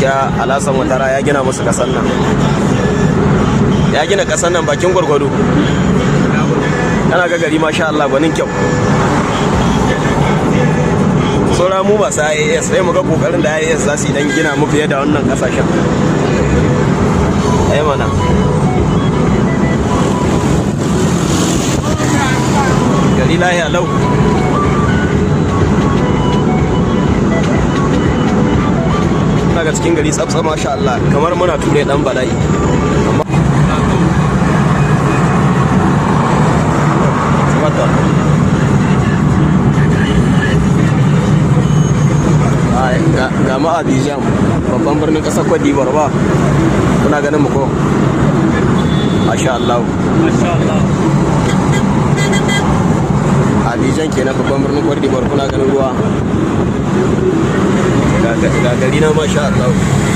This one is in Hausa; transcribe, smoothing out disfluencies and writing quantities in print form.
gaskiya Alasan Watara ya gina musu kasan nan, ya gina kasan nan bakin gwargwado. Kana ga gari masha Allah gwanin kyau. Saura mu masu IAS sai mu ga kokarin da IAS za su yi dan gina mu fiye da wannan kasashen. Ai mana gari lahiya lau. Daga cikin gari tsabtsa masha Allah kamar muna ture dan bala'i. Ga ma Abidjan babban birnin kasar Cote d'Ivoire ba, kuna ganin mu ko? Masha Allah. Abidjan kenan babban birnin Cote d'Ivoire, kuna ganin ruwa ga gari na masha Allah.